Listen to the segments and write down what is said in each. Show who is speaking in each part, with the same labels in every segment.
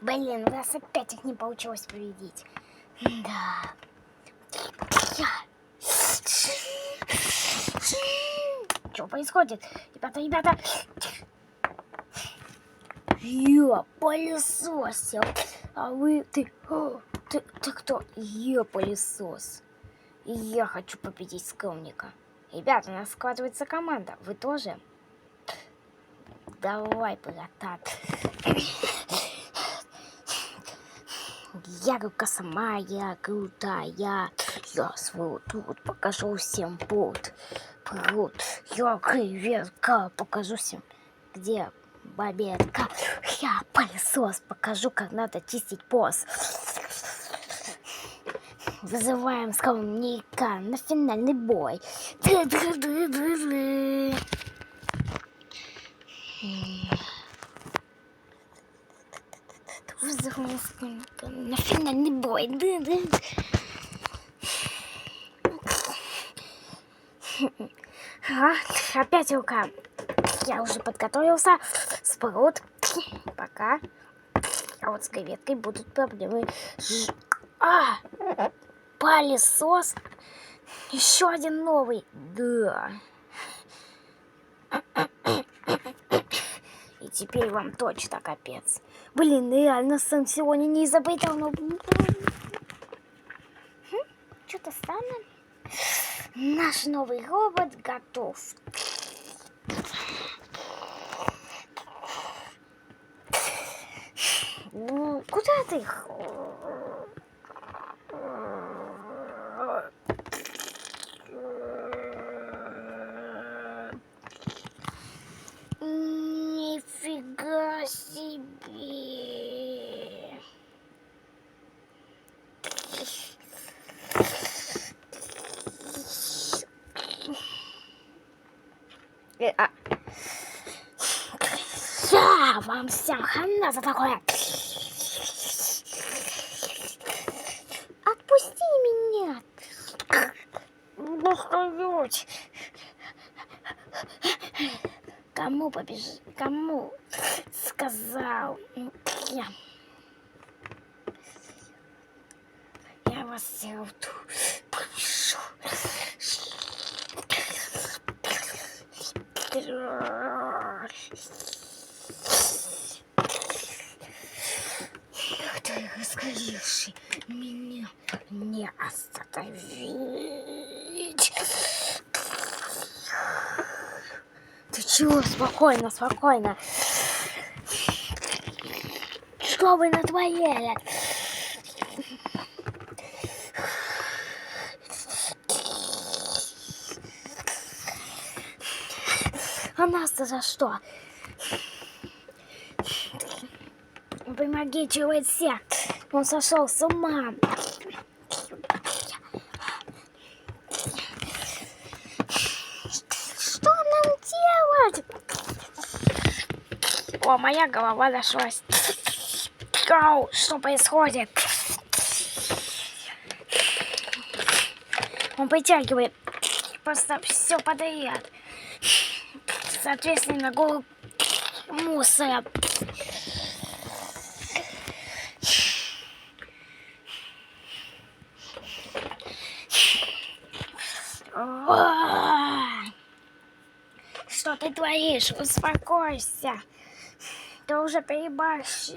Speaker 1: Блин, у нас опять их не получилось победить. Да. Что происходит? Ребята. Я пылесосил. А ты кто? Я пылесос. Я хочу победить скромника. Ребята, у нас складывается команда. Вы тоже? Давай, братан. Я рука сама, я крутая. Я свой тут покажу всем путь. Я креветка, покажу всем, где бабетка. Я пылесос, покажу, как надо чистить пост. Вызываем скромника на финальный бой. Вызываем скромника на финальный бой. Опять рука. Я уже подготовился. Спрут. Пока. А вот с креветкой будут проблемы. Пылесос. Еще один новый. Да. И теперь вам точно капец. Блин, реально сам сегодня не изобретал, но... Что-то странно. Наш новый робот готов. Куда ты? Нифига себе. Вам всем хана за такое. Отпусти меня. Бахнуть. Кому побежишь? Кому сказал? Я вас всех побежу. Ты расскажешь меня не остановить. Ты чего? Спокойно. Что вы натворили? А нас-то за что? Помогите вы все. Он сошел с ума. Что нам делать? О, моя голова зашлась. Что происходит? Он притягивает просто все подряд. Соответственно, гору мусора. Что ты творишь? Успокойся. Ты уже переборщил.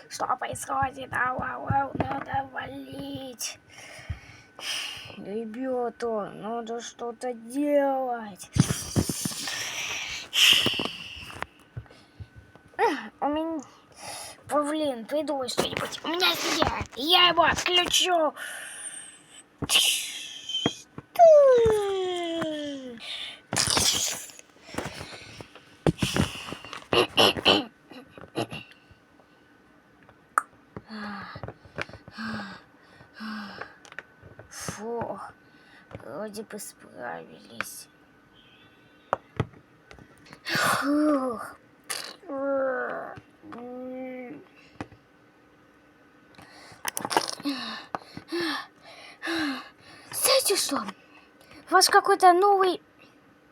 Speaker 1: Что происходит? Надо валить. Ребята, надо что-то делать. У меня... Павлин, придумай что-нибудь. У меня идея. Я его отключу. Фу, вроде бы справились. Фух. Знаете что? Ваш какой-то новый...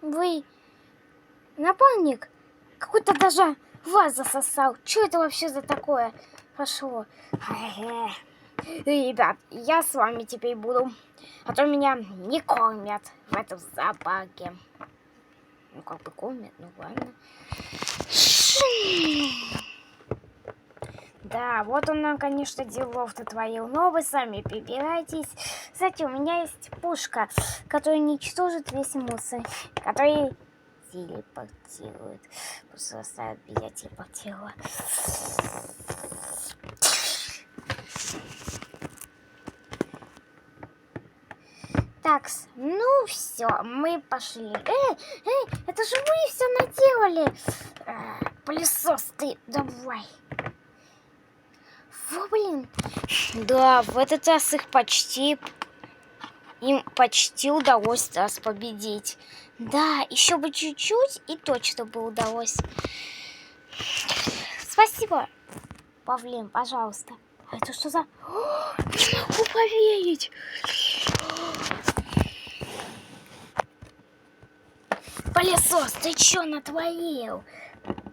Speaker 1: Вы... Напарник? Какой-то даже вас засосал. Что это вообще за такое пошло? Ребят, я с вами теперь буду. А то меня не кормят в этом зоопарке. Ну, как бы кормят, ну ладно. Да, вот он нам, конечно, делов натворил. Но вы сами прибирайтесь. Кстати, у меня есть пушка, которая уничтожит весь мусор. Который телепортирует. Просто заставит меня телепортировать. Так, ну все, мы пошли. Это же вы все наделали. Пылесос ты, давай. Фу, блин. Да, в этот раз им почти удалось нас победить. Да, еще бы чуть-чуть, и точно бы удалось. Спасибо, Павлин, пожалуйста. А это что за... Не могу поверить. Пылесос, ты что натворил?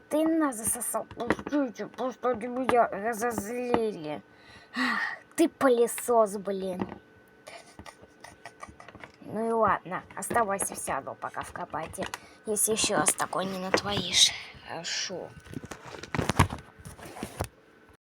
Speaker 1: Ты нас засосал. Пустите, просто они меня разозлили. Ты пылесос, блин. Ну и ладно, оставайся все равно пока в кабате, если еще раз такой не натворишь. Хорошо.